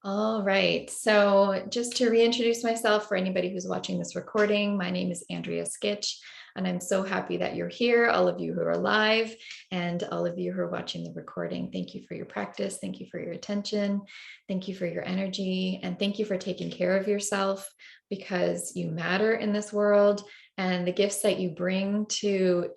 All right. So just to reintroduce myself for anybody who's watching this recording, my name is Andrea Skitch, and I'm so happy that you're here, all of you who are live and all of you who are watching the recording. Thank you for your practice. Thank you for your attention. Thank you for your energy. And thank you for taking care of yourself because you matter in this world. And the gifts that you bring to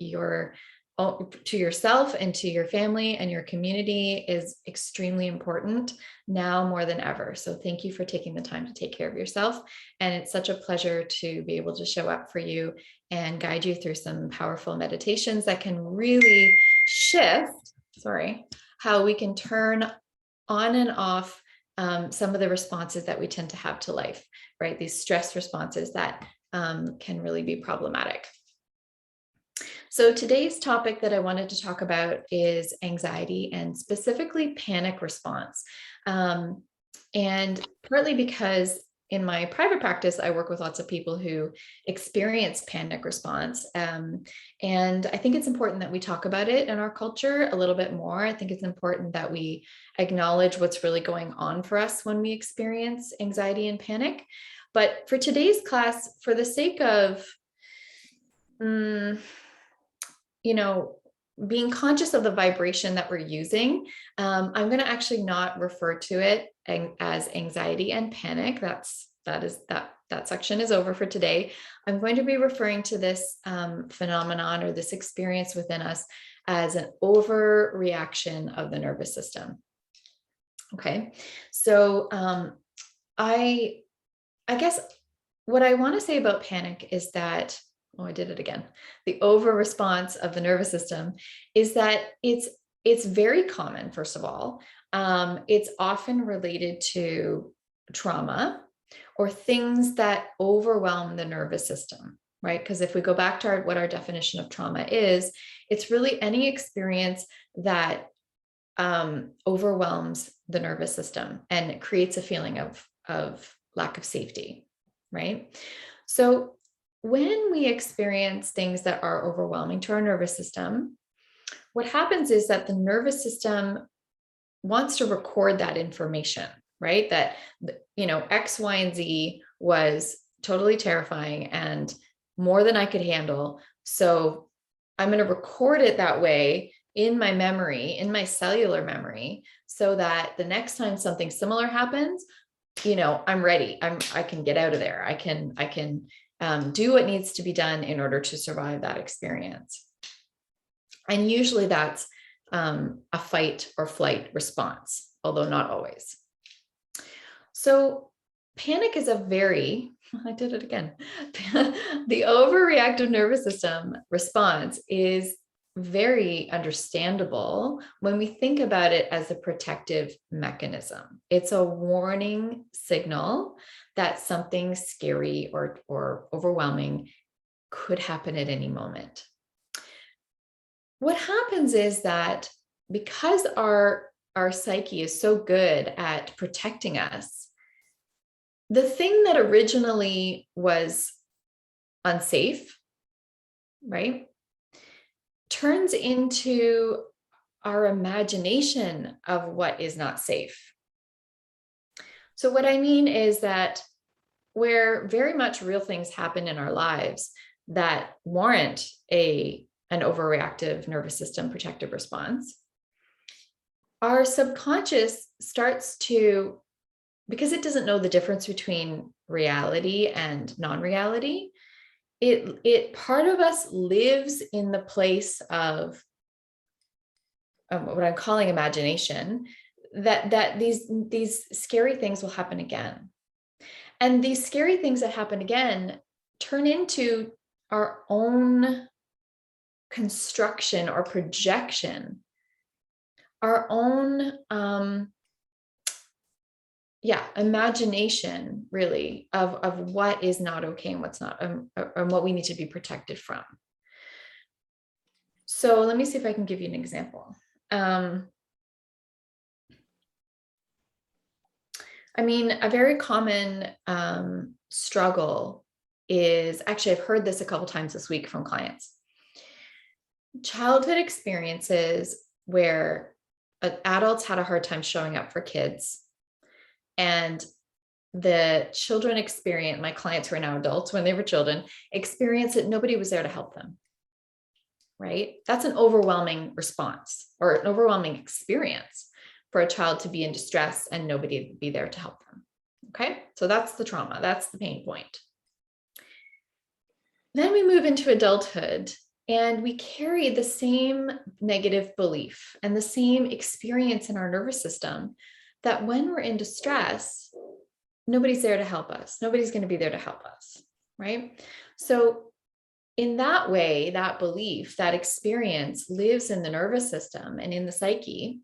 yourself and to your family and your community is extremely important now more than ever. So thank you for taking the time to take care of yourself. And it's such a pleasure to be able to show up for you and guide you through some powerful meditations that can really shift, how we can turn on and off some of the responses that we tend to have to life, right? These stress responses that can really be problematic. So today's topic that I wanted to talk about is anxiety and specifically panic response. And partly because in my private practice, I work with lots of people who experience panic response. And I think it's important that we talk about it in our culture a little bit more. I think it's important that we acknowledge what's really going on for us when we experience anxiety and panic. But for today's class, for the sake of being conscious of the vibration that we're using, I'm going to actually not refer to it as anxiety and panic. That section is over for today. I'm going to be referring to this phenomenon or this experience within us as an overreaction of the nervous system. Okay, so I guess what I want to say about panic is that, I did it again. The over response of the nervous system is that it's very common, first of all. It's often related to trauma or things that overwhelm the nervous system, right? Because if we go back to what our definition of trauma is, it's really any experience that overwhelms the nervous system and it creates a feeling of lack of safety, right? So when we experience things that are overwhelming to our nervous system, what happens is that the nervous system wants to record that information, right? That, X, Y, and Z was totally terrifying and more than I could handle. So I'm going to record it that way in my memory, in my cellular memory, so that the next time something similar happens, I'm ready. I can get out of there. I can do what needs to be done in order to survive that experience. And usually that's a fight or flight response, although not always. So panic is I did it again. The overreactive nervous system response is very understandable when we think about it as a protective mechanism. It's a warning signal that something scary or overwhelming could happen at any moment. What happens is that because our psyche is so good at protecting us, the thing that originally was unsafe, right, turns into our imagination of what is not safe. So what I mean is that where very much real things happen in our lives that warrant an overreactive nervous system protective response, our subconscious starts to, because it doesn't know the difference between reality and non-reality, it part of us lives in the place of what I'm calling imagination, that these scary things will happen again. And these scary things that happen again turn into our own construction or projection, our own imagination, really, of what is not okay and what's not, or what we need to be protected from. So let me see if I can give you an example. A very common struggle is, actually, I've heard this a couple times this week from clients. Childhood experiences where adults had a hard time showing up for kids, And the children experience, my clients who are now adults, when they were children, experience that nobody was there to help them, right? That's an overwhelming response or an overwhelming experience for a child to be in distress and nobody be there to help them. Okay, so that's the trauma, that's the pain point. Then we move into adulthood and we carry the same negative belief and the same experience in our nervous system that when we're in distress, nobody's there to help us. Nobody's going to be there to help us, right? So in that way, that belief, that experience lives in the nervous system and in the psyche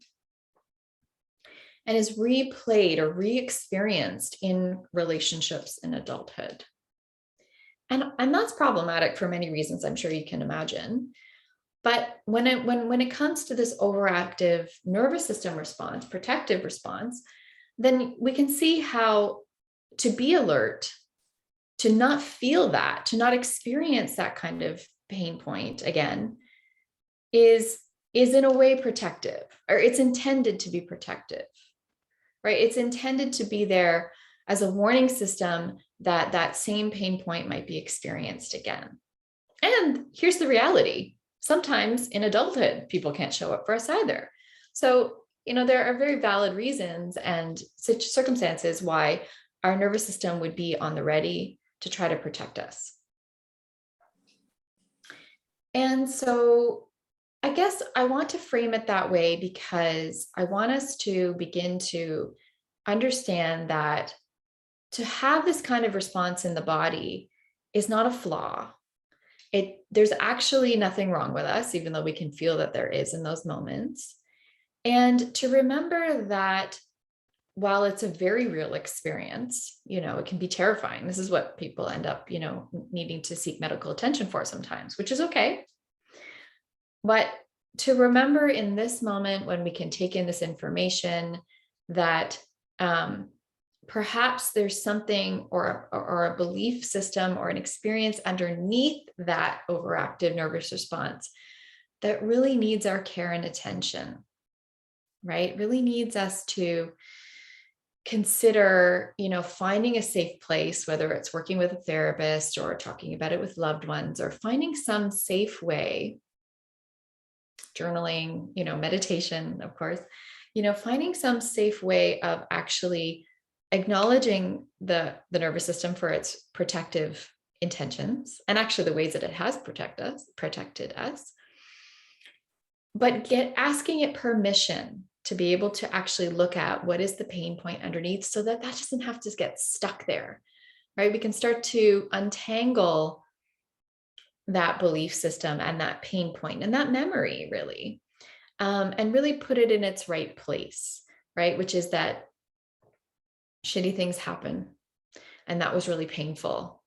and is replayed or re-experienced in relationships in adulthood. And that's problematic for many reasons, I'm sure you can imagine. But when it comes to this overactive nervous system response, protective response, then we can see how to be alert, to not feel that, to not experience that kind of pain point again, is in a way protective, or it's intended to be protective, right? It's intended to be there as a warning system that that same pain point might be experienced again. And here's the reality. Sometimes in adulthood, people can't show up for us either. So, there are very valid reasons and such circumstances why our nervous system would be on the ready to try to protect us. And so I guess I want to frame it that way because I want us to begin to understand that to have this kind of response in the body is not a flaw. There's actually nothing wrong with us, even though we can feel that there is in those moments. And to remember that while it's a very real experience, it can be terrifying. This is what people end up, needing to seek medical attention for sometimes, which is okay. But to remember in this moment when we can take in this information that perhaps there's something or a belief system or an experience underneath that overactive nervous response that really needs our care and attention, right? Really needs us to consider, finding a safe place, whether it's working with a therapist or talking about it with loved ones, or finding some safe way, journaling, meditation, of course, finding some safe way of actually acknowledging the nervous system for its protective intentions and actually the ways that it has protected us, but asking it permission to be able to actually look at what is the pain point underneath so that doesn't have to get stuck there, right? We can start to untangle that belief system and that pain point and that memory really, and really put it in its right place, right? Which is that shitty things happen and that was really painful,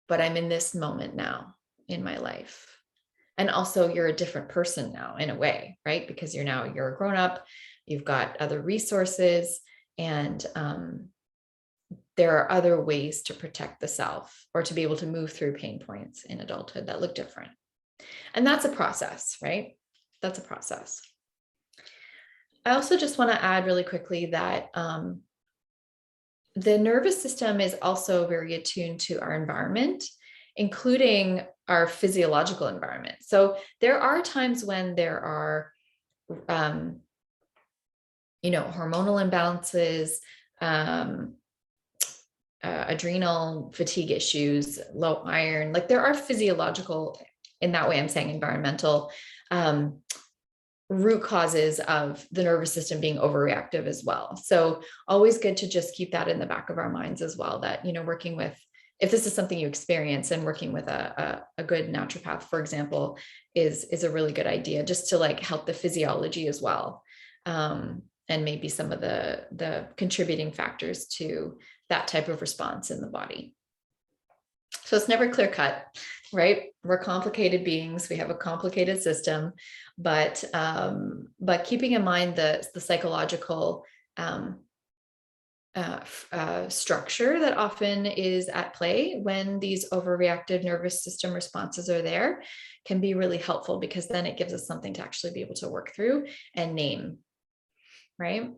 but I'm in this moment now in my life. And also you're a different person now in a way, right? Because you're a grown up, you've got other resources, and there are other ways to protect the self or to be able to move through pain points in adulthood that look different. And that's a process, right? That's a process. I also just want to add really quickly that the nervous system is also very attuned to our environment, including our physiological environment. So there are times when there are, hormonal imbalances, adrenal fatigue issues, low iron, like there are physiological, in that way I'm saying environmental, root causes of the nervous system being overreactive as well. So always good to just keep that in the back of our minds as well, that, working with, if this is something you experience, and working with a good naturopath, for example, is a really good idea, just to help the physiology as well. And maybe some of the contributing factors to that type of response in the body. So it's never clear cut, right? We're complicated beings. We have a complicated system, but keeping in mind the psychological structure that often is at play when these overreactive nervous system responses are there can be really helpful, because then it gives us something to actually be able to work through and name, right?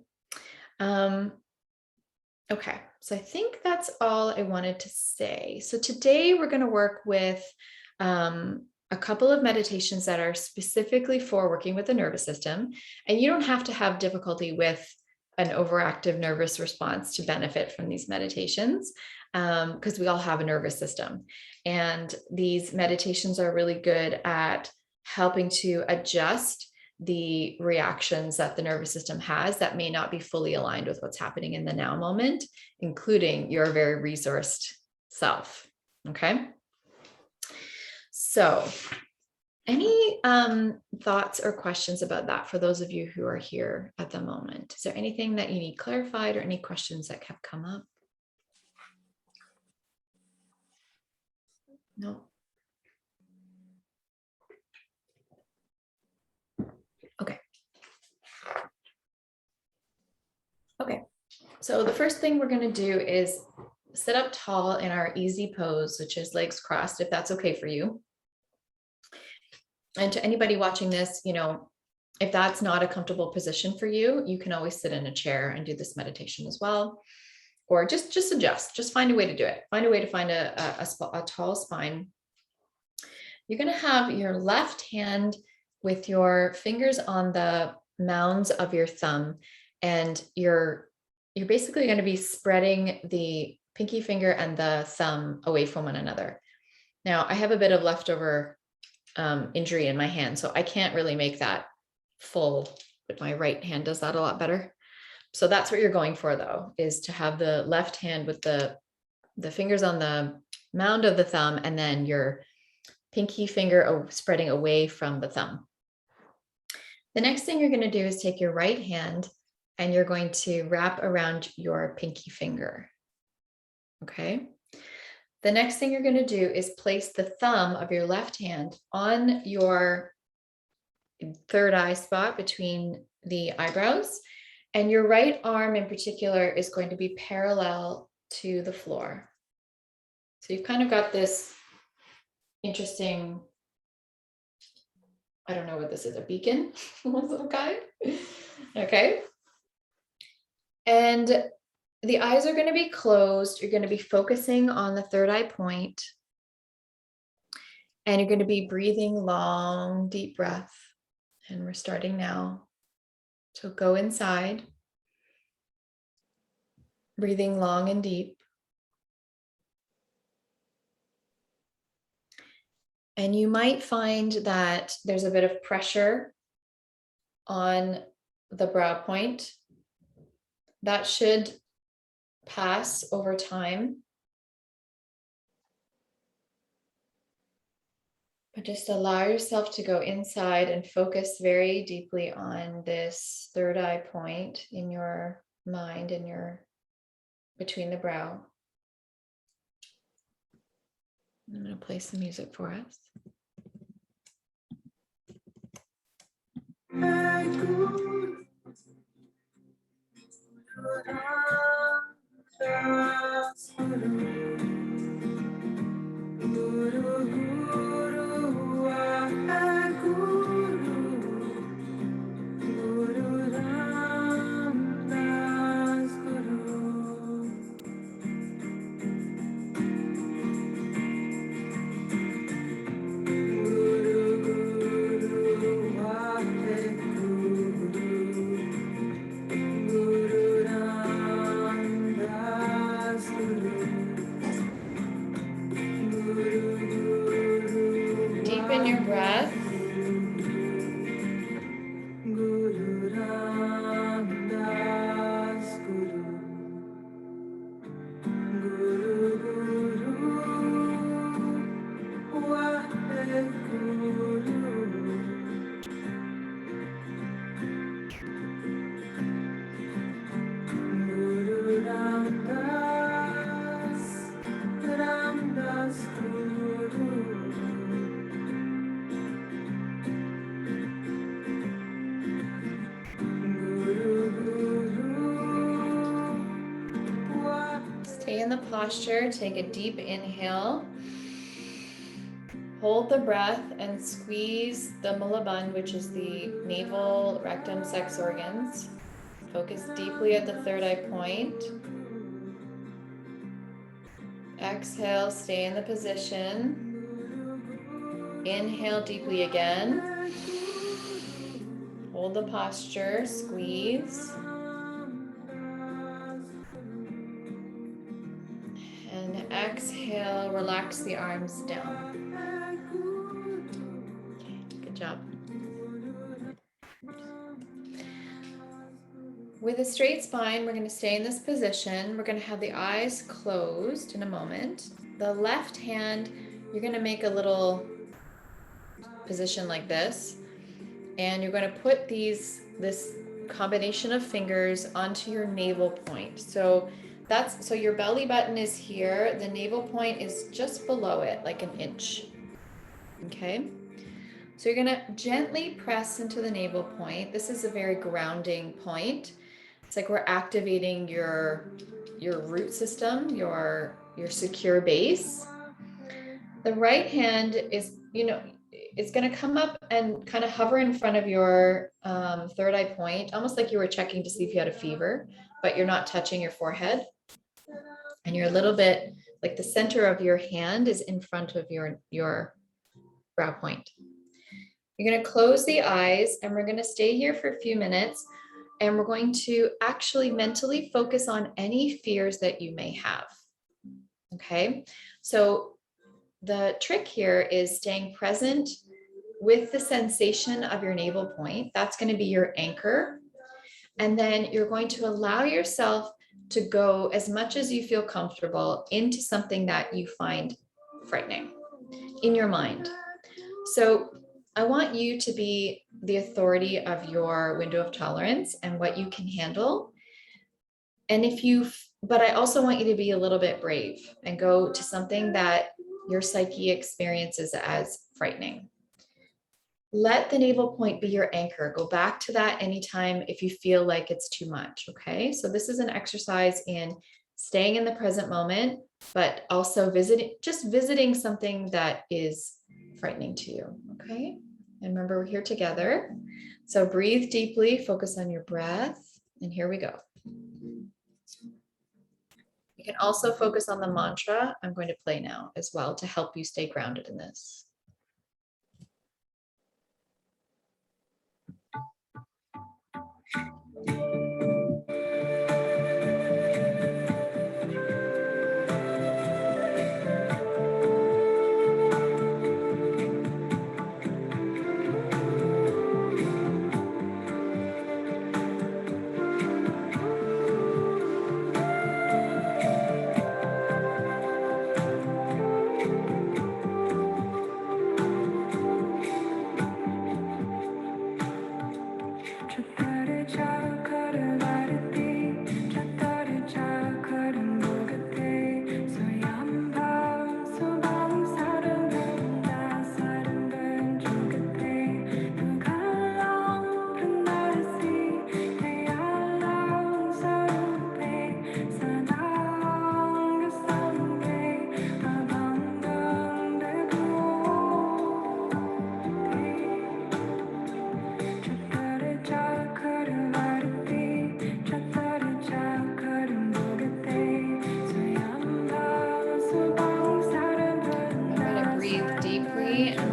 Okay, so I think that's all I wanted to say. So today we're going to work with a couple of meditations that are specifically for working with the nervous system. And you don't have to have difficulty with an overactive nervous response to benefit from these meditations, because we all have a nervous system. And these meditations are really good at helping to adjust the reactions that the nervous system has that may not be fully aligned with what's happening in the now moment, including your very resourced self. Okay. So, any thoughts or questions about that for those of you who are here at the moment? Is there anything that you need clarified or any questions that have come up? No. Okay. Okay. So the first thing we're going to do is sit up tall in our easy pose, which is legs crossed, if that's okay for you. And to anybody watching this, if that's not a comfortable position for you, you can always sit in a chair and do this meditation as well. Or just adjust, just find a way to do it. Find a way to find a tall spine. You're going to have your left hand with your fingers on the mounds of your thumb, and you're basically going to be spreading the pinky finger and the thumb away from one another. Now, I have a bit of leftover injury in my hand, so I can't really make that full, but my right hand does that a lot better. So that's what you're going for, though, is to have the left hand with the fingers on the mound of the thumb, and then your pinky finger spreading away from the thumb. The next thing you're going to do is take your right hand and you're going to wrap around your pinky finger. Okay. The next thing you're going to do is place the thumb of your left hand on your third eye spot between the eyebrows, and your right arm in particular is going to be parallel to the floor. So you've kind of got this interesting, I don't know what this is, a beacon of some kind. Okay. And the eyes are going to be closed. You're going to be focusing on the third eye point. And you're going to be breathing long, deep breath. And we're starting now. So go inside, breathing long and deep. And you might find that there's a bit of pressure on the brow point. That should pass over time. But just allow yourself to go inside and focus very deeply on this third eye point in your mind and between the brow. I'm going to play some music for us. Deepen your breath. Stay in the posture, take a deep inhale. Hold the breath and squeeze the mulaband, which is the navel, rectum, sex organs. Focus deeply at the third eye point. Exhale, stay in the position. Inhale deeply again. Hold the posture, squeeze. And exhale, relax the arms down. Okay, good job. With a straight spine, we're going to stay in this position. We're going to have the eyes closed in a moment. The left hand, you're going to make a little position like this. And you're going to put this combination of fingers onto your navel point. So your belly button is here. The navel point is just below it, like an inch. Okay. So you're going to gently press into the navel point. This is a very grounding point. It's like we're activating your root system, your secure base. The right hand is, it's going to come up and kind of hover in front of your third eye point, almost like you were checking to see if you had a fever, but you're not touching your forehead. And you're a little bit like the center of your hand is in front of your brow point. You're going to close the eyes and we're going to stay here for a few minutes. And we're going to actually mentally focus on any fears that you may have. Okay, so the trick here is staying present with the sensation of your navel point. That's going to be your anchor. And then you're going to allow yourself to go as much as you feel comfortable into something that you find frightening in your mind. So I want you to be the authority of your window of tolerance and what you can handle. And but I also want you to be a little bit brave and go to something that your psyche experiences as frightening. Let the navel point be your anchor. Go back to that anytime if you feel like it's too much, okay? So this is an exercise in staying in the present moment, but also visiting something that is frightening to you, okay? And remember, we're here together. So breathe deeply, focus on your breath, and here we go. You can also focus on the mantra I'm going to play now as well to help you stay grounded in this.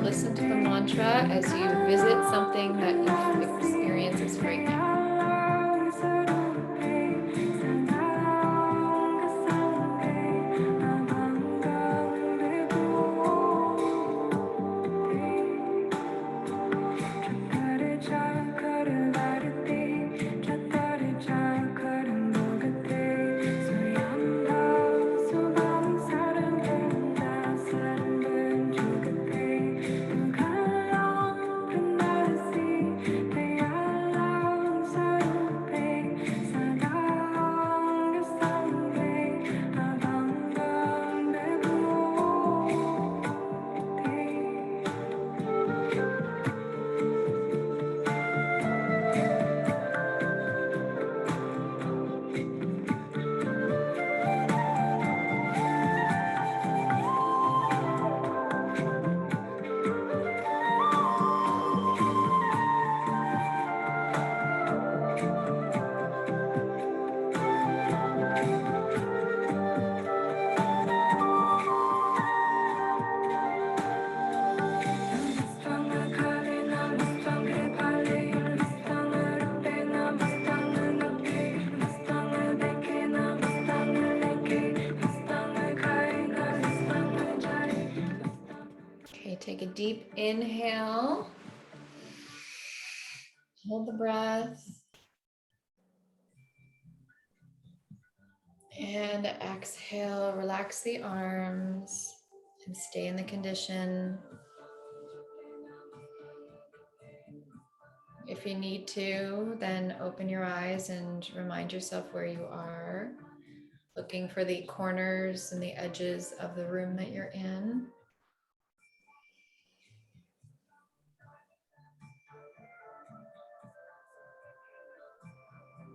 Listen to the mantra as you visit something that you experience as frightening. deep inhale. Hold the breath. And exhale, relax the arms and stay in the condition. If you need to, then open your eyes and remind yourself where you are, looking for the corners and the edges of the room that you're in.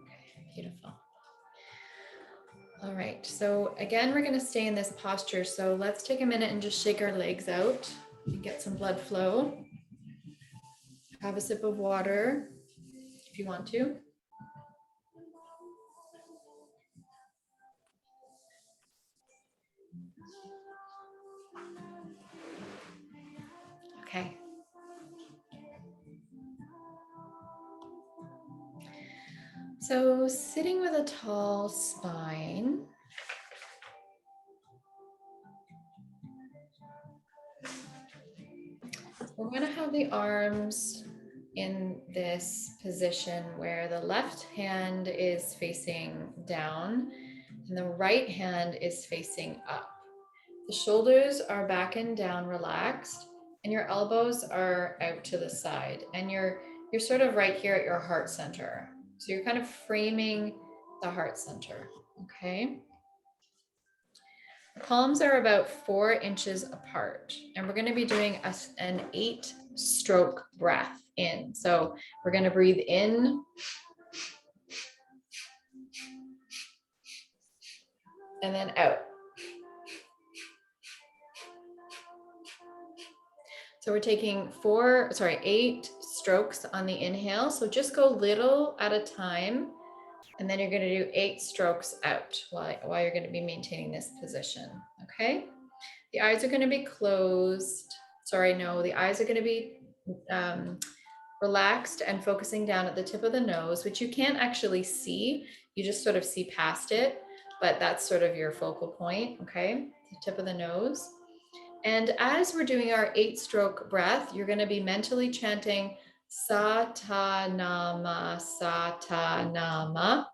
Okay, beautiful. All right, so again, we're going to stay in this posture. So let's take a minute and just shake our legs out and get some blood flow. Have a sip of water if you want to. Okay. So sitting with a tall spine. We're going to have the arms in this position where the left hand is facing down and the right hand is facing up. The shoulders are back and down relaxed and your elbows are out to the side and you're sort of right here at your heart center. So you're kind of framing the heart center, okay? The palms are about 4 inches apart and we're going to be doing an 8-stroke breath in. So we're going to breathe in and then out. So we're taking 8 strokes on the inhale. So just go little at a time. And then you're going to do 8 strokes out while you're going to be maintaining this position. Okay. The eyes are going to be closed. The eyes are going to be relaxed and focusing down at the tip of the nose, which you can't actually see. You just sort of see past it, but that's sort of your focal point. Okay. The tip of the nose. And as we're doing our 8-stroke breath, you're going to be mentally chanting Satanama, Satanama.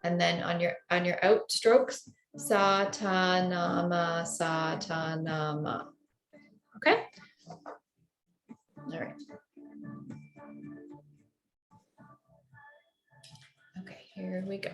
And then on your out strokes, Satanama, Satanama. Okay? All right. Okay, here we go.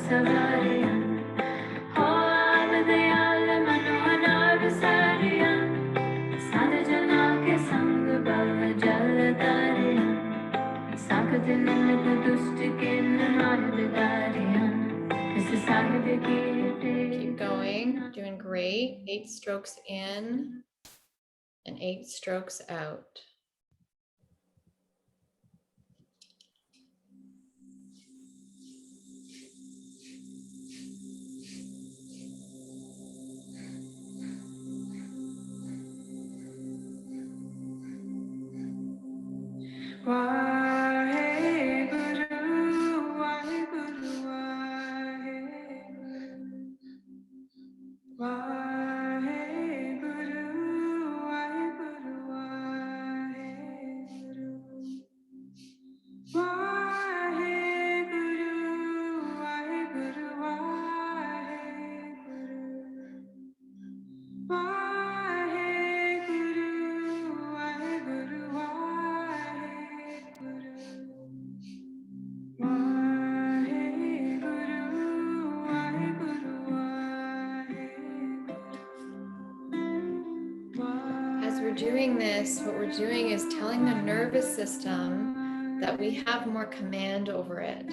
Keep going, doing great. 8 strokes in and 8 strokes out. As we're doing this, what we're doing is telling the nervous system that we have more command over it,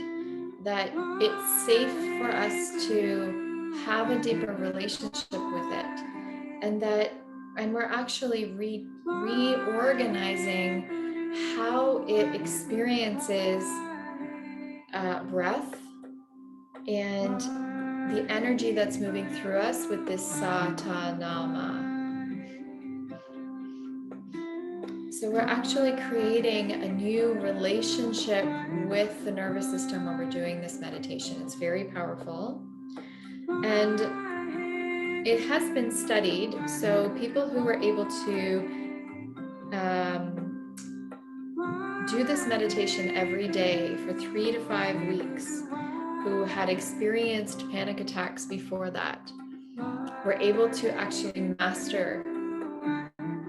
that it's safe for us to have a deeper relationship with it, and we're actually reorganizing how it experiences breath and the energy that's moving through us with this satanama. So we're actually creating a new relationship with the nervous system when we're doing this meditation. It's very powerful. And it has been studied. So people who were able to do this meditation every day for 3 to 5 weeks, who had experienced panic attacks before that, were able to actually master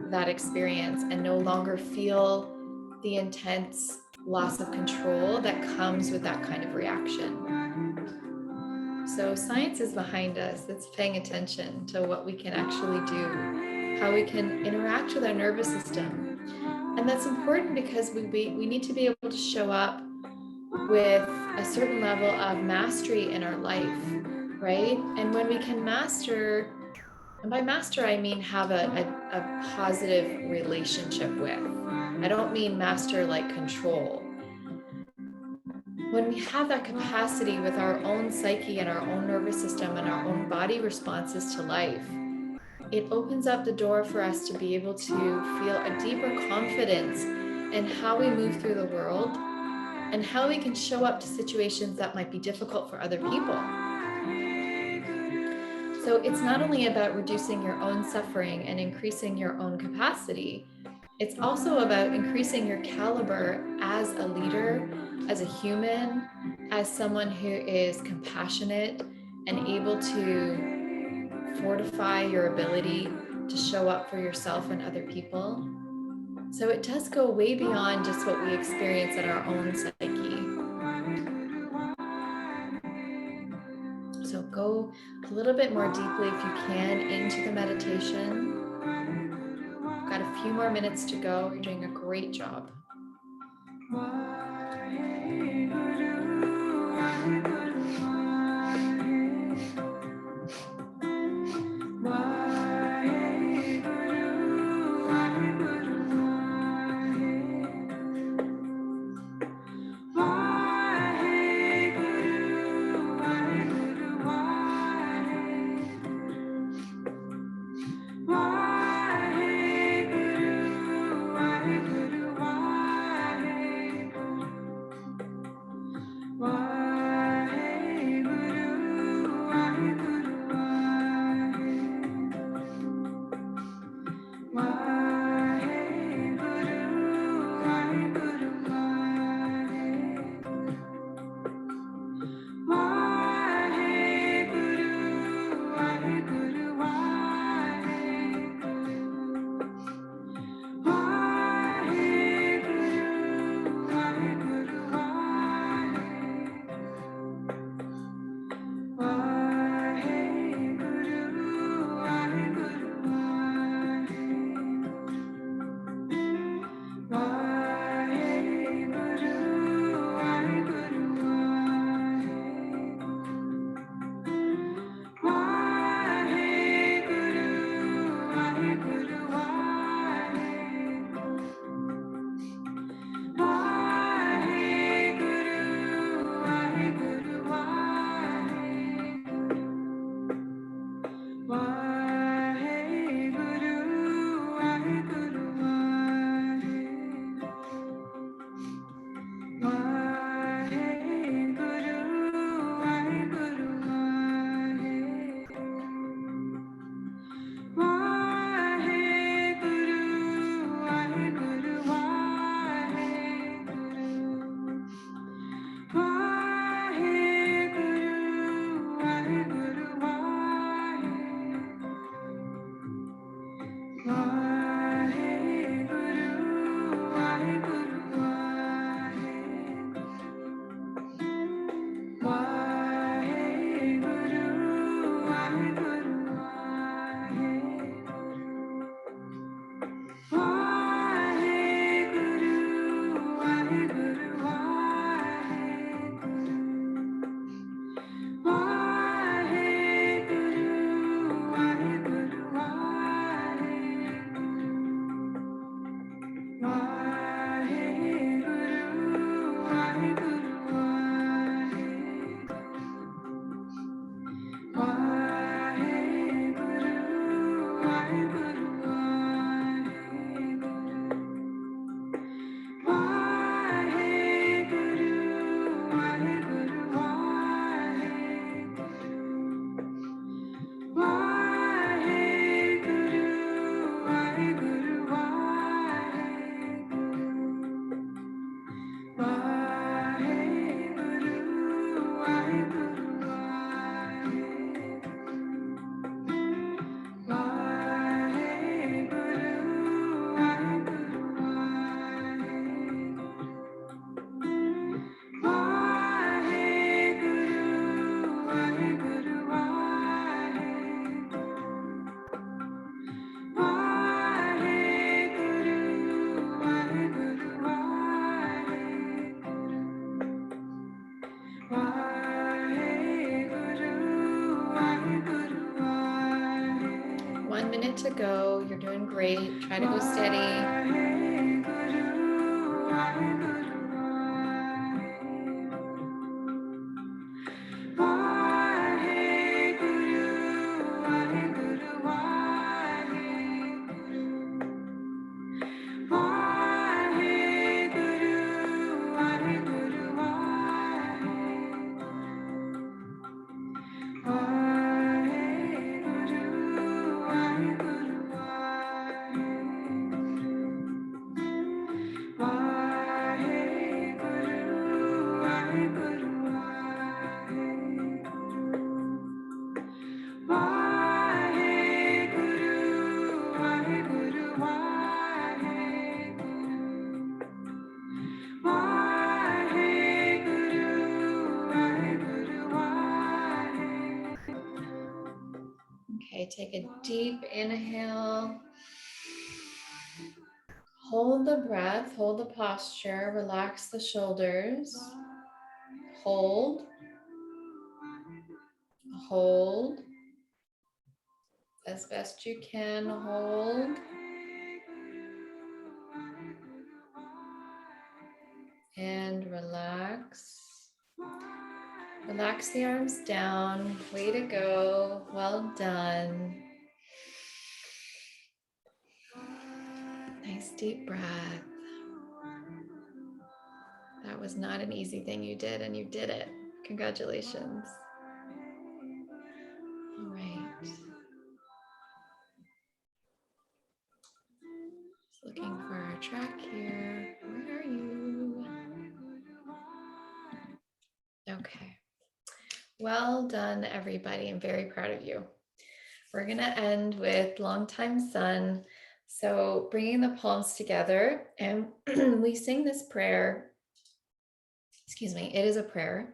that experience and no longer feel the intense loss of control that comes with that kind of reaction. So science is behind us. It's paying attention to what we can actually do, how we can interact with our nervous system. And that's important because we need to be able to show up with a certain level of mastery in our life, right? And when we can master, and by master, I mean have a positive relationship with. I don't mean master like control. When we have that capacity with our own psyche and our own nervous system and our own body responses to life, it opens up the door for us to be able to feel a deeper confidence in how we move through the world and how we can show up to situations that might be difficult for other people. So it's not only about reducing your own suffering and increasing your own capacity, it's also about increasing your caliber as a leader, as a human, as someone who is compassionate and able to fortify your ability to show up for yourself and other people. So it does go way beyond just what we experience in our own psyche. So go a little bit more deeply, if you can, into the meditation. We've got a few more minutes to go. You're doing a great job. good to go. You're doing great. Try to go steady. Okay, take a deep inhale. Hold the breath, hold the posture, relax the shoulders. Hold. Hold. As best you can, hold. And relax. Relax the arms down. Way to go. Well done. Nice deep breath. That was not an easy thing you did, and you did it. Congratulations. All right. Just looking for our track here. Where are you? Okay. Well done, everybody. I'm very proud of you. We're going to end with longtime sun. So bringing the palms together, and we sing this prayer. Excuse me, it is a prayer.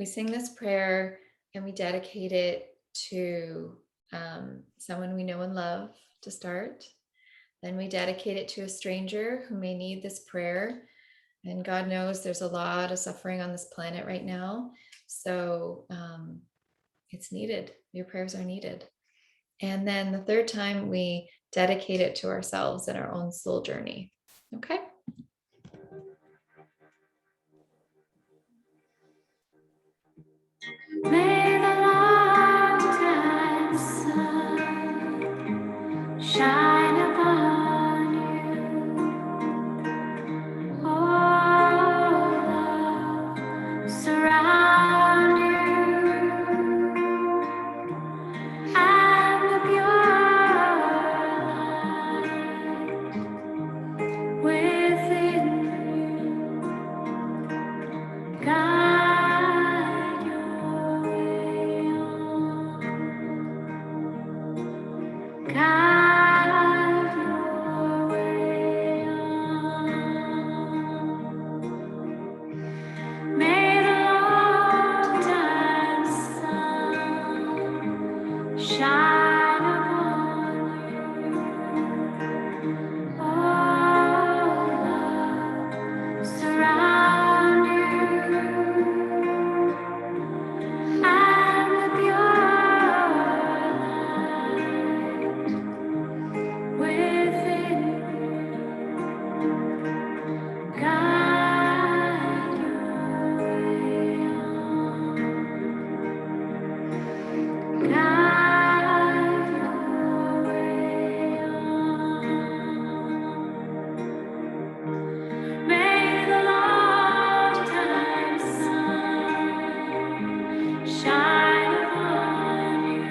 We sing this prayer and we dedicate it to someone we know and love to start. Then we dedicate it to a stranger who may need this prayer. And God knows there's a lot of suffering on this planet right now. So it's needed. Your prayers are needed. And then the third time, we dedicate it to ourselves and our own soul journey. Okay? May the longtime sun shine upon you. All love surround you, and the pure light within you guide your way on. Guide your way on. May the longtime sun shine upon you. All love surround you, and the pure light within guide your way on. Guide your way on. May the longtime sun shine upon you.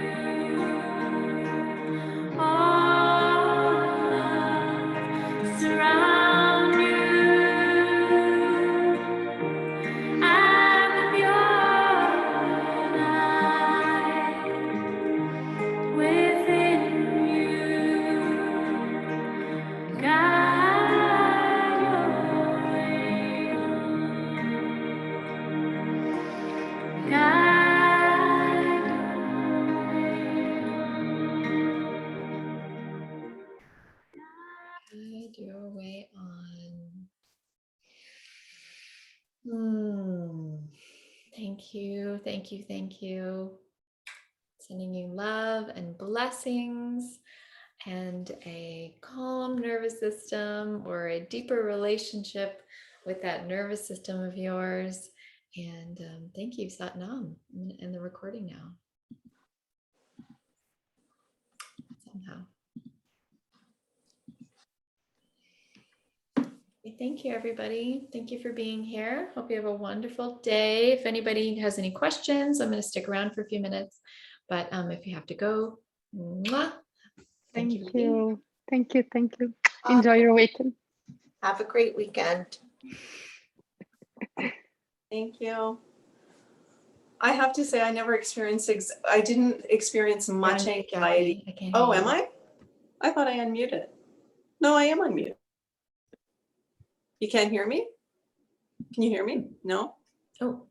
All love surround you, and the pure light within you guide your way on. Guide your Guide your way on. Thank you. Thank you. Thank you. Sending you love and blessings. and a calm nervous system, or a deeper relationship with that nervous system of yours. And thank you, Sat Nam. I'm gonna end the recording now. Somehow. Thank you, everybody. Thank you for being here. Hope you have a wonderful day. If anybody has any questions, I'm going to stick around for a few minutes. But if you have to go, mwah. Thank you. Thank for being here. you. Thank you. Thank you. Enjoy your weekend. Have a great weekend. Thank you. I have to say, I never experienced, I didn't experience much You're on mute, Jackie. anxiety. I can't Oh, hear am you. I? I thought I unmuted. No, I am unmuted. You can't hear me? Can you hear me? No? Oh,